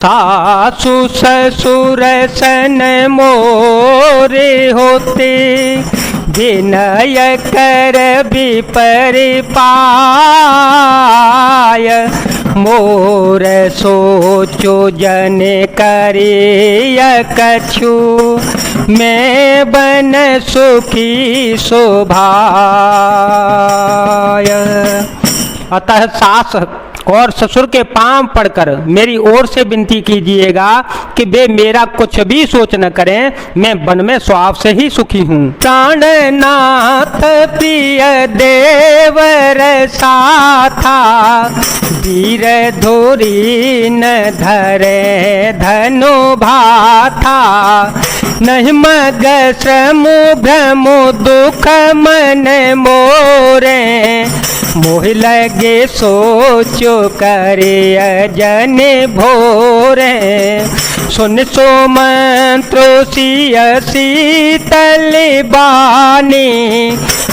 सासु ससुर सन मोरे होते, विनय कर विपरिपाय। मोर सोचो जन करिय कछु, मैं बन सुखी शोभाय। अतः सास और ससुर के पांव पड़कर मेरी ओर से विनती कीजिएगा कि वे मेरा कुछ भी सोच न करें, मैं वन में स्वभाव से ही सुखी हूँ। प्राणनाथ प्रिय देवर साथा, वीर धुरी न धरे धनु भाथा। नहीं मग श्रम भ्रम दुख मन मोरे, मोह लगे सोचो करे अजन भोरे। सुन सो मंत्रो सिय शीतल बानी,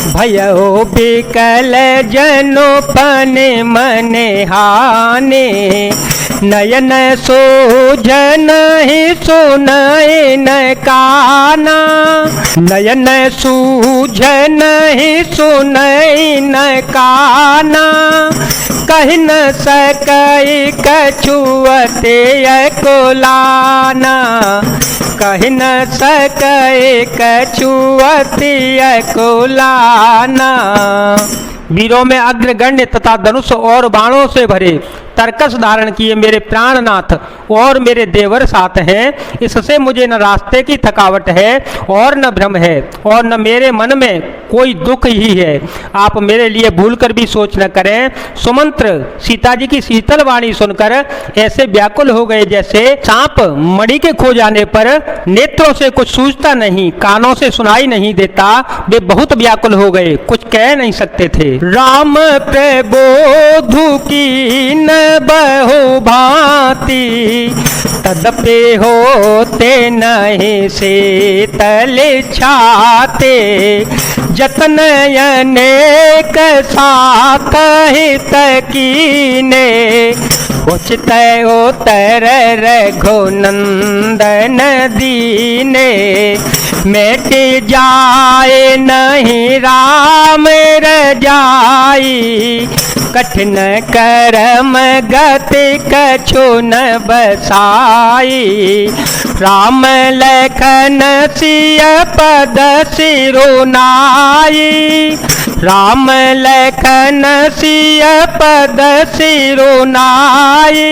भयो बिकल जनो पन मन हानि। नयन सूझ नहीं सुनाए न काना, नयन सूझ नहीं सुनाए न काना। कह न सकई कछुअते कुलाना, कह न सकई कछुअते कुलाना। वीरों में अग्रगण्य तथा धनुष और बाणों से भरे तरकस धारण किए मेरे प्राणनाथ और मेरे देवर साथ हैं। इससे मुझे न रास्ते की थकावट है और न भ्रम है और न मेरे मन में कोई दुख ही है। आप मेरे लिए भूलकर भी सोच न करें। सुमंत्र सीता जी की शीतल वाणी सुनकर ऐसे व्याकुल हो गए जैसे सांप मणि के खो जाने पर नेत्रों से कुछ सूझता नहीं, कानों से सुनाई नहीं देता। वे बहुत व्याकुल हो गए, कुछ कह नहीं सकते थे। राम प्रबोधु की न बहु भांति, तदपि होते नहीं शीतल छाते। जतन अनेक साथ हित कीने, उचित उतर रघुनंदन दीने। मिट जाए नहीं राम रजाई, कठिन करम गति कछु न बसाई। राम लखन सिय पद सिरुनाई, राम लखन सिय पद सिरुनाई।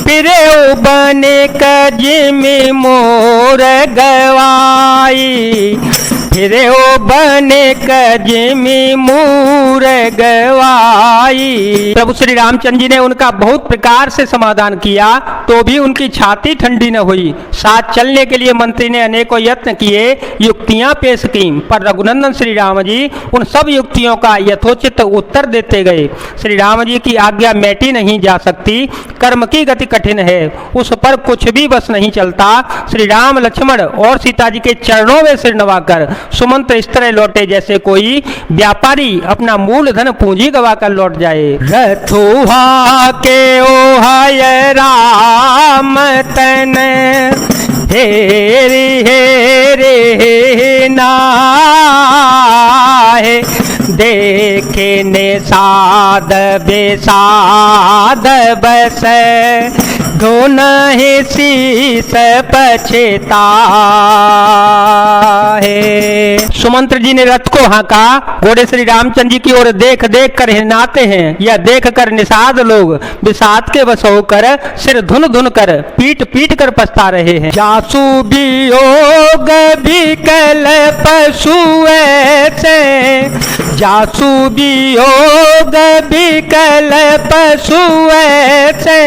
फिरे बने कजिमि मोर गवाई, फिरे बने कजिमि मोर गवाई। प्रभु श्री रामचंद्र जी ने उनका बहुत प्रकार से समाधान किया तो भी उनकी छाती ठंडी न हुई। साथ चलने के लिए मंत्री ने अनेकों यत्न किए, युक्तियां पेश की, पर रघुनंदन श्री राम जी उन सब युक्तियों का यथोचित उत्तर देते गए। श्री राम जी की आज्ञा मैटी नहीं जा सकती, कर्म की गति कठिन है, उस पर कुछ भी बस नहीं चलता। श्री राम लक्ष्मण और सीता जी के चरणों में सिर नवाकर सुमंत्र इस तरह लौटे जैसे कोई व्यापारी अपना मूलधन पूंजी गवाकर लौट जाए। रथुहा के ओहाय राम तन, हेरी हेरे नाहे। देखे निषाद बेसाद बस, धुन ही शीस पछताहे। सुमंत्र जी ने रथ को हाँका, घोड़े श्री रामचंद्र जी की ओर देख देख कर हिरनाते हैं। यह देख कर निषाद लोग विषाद के वश होकर सिर धुन धुन कर पीट पीट कर पछता रहे हैं। जासु वियोग विकल पशु ऐसे, जासु वियोग विकल पशु ऐसे।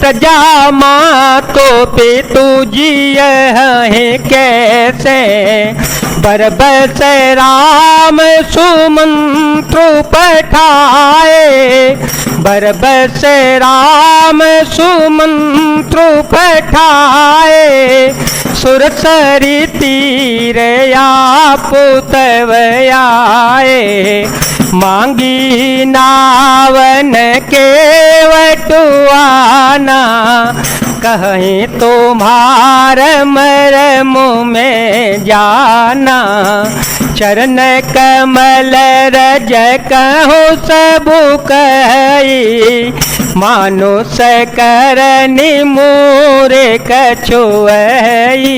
प्रजा मातो पितु जिय हैं कैसे, बरबस राम सुमंत्रु पठाए, बरबस राम सुमंत्रु पठाए। सुरसरी तीर या पुतव आए, मांगी नावन के वटुआना, कहीं तुम्हार मरम में जाना। चरण कमल रज कहूँ सब कही, मानुष करनी मोरे कछुआई।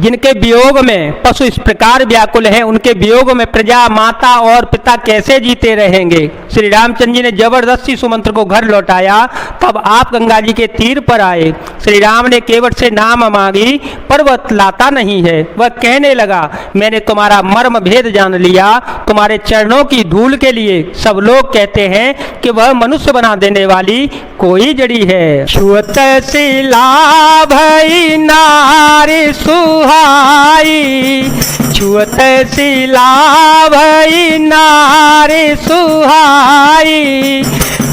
जिनके वियोग में पशु इस प्रकार व्याकुल है, उनके वियोग में प्रजा, माता और पिता कैसे जीते रहेंगे। श्री रामचंद्र जी ने जबरदस्ती सुमंत्र को घर लौटाया। तब आप गंगा जी के तीर पर आए। श्री राम ने केवट से नाम मांगी, पर वह लाता नहीं है। वह कहने लगा, मैंने तुम्हारा मर्म भेद जान लिया। तुम्हारे चरणों की धूल के लिए सब लोग कहते हैं कि वह मनुष्य बना देने वाली कोई जड़ी है। छुअत शिला भई नारी सुहाई, छुअत शिला भई नारी सुहाई।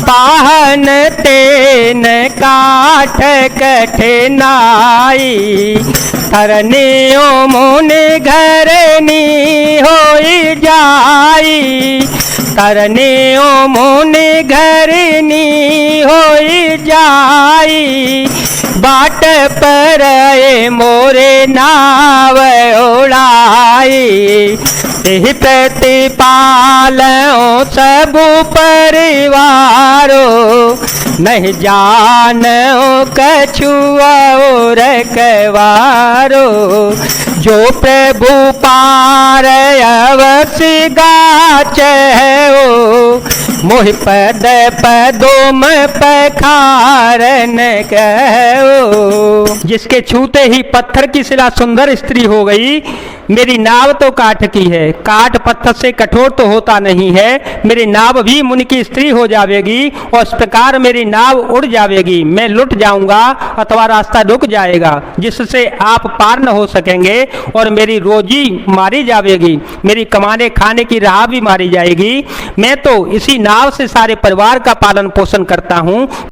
पाहन तेन काठ कठिनाई, तरनियो मुनि घरनी होई जाई। तरनियो मुनि घरनी होई जाई। बाट पर मोरे नाव उड़ाई। एहि प्रतिपालओ सब परिवारो, नहीं जानो कछु और कवारो। जो प्रभु पार अवश्य गाच हो, मोहि पद पदोम पखारन कहो। जिसके छूते ही पत्थर की शिला सुंदर स्त्री हो गई। मेरी नाव तो काठ की है, काठ पत्थर से कठोर तो होता नहीं है। मेरी नाव भी मुनि की स्त्री हो जाएगी और इस प्रकार मेरी नाव उड़ जाएगी। मैं लुट जाऊंगा अथवा रास्ता रुक जाएगा, जिससे आप पार न हो सकेंगे और मेरी रोजी मारी जाएगी। मेरी कमाने खाने की राह भी मारी जाएगी। मैं तो इसी नाव से सारे परिवार का पालन पोषण करता हूँ।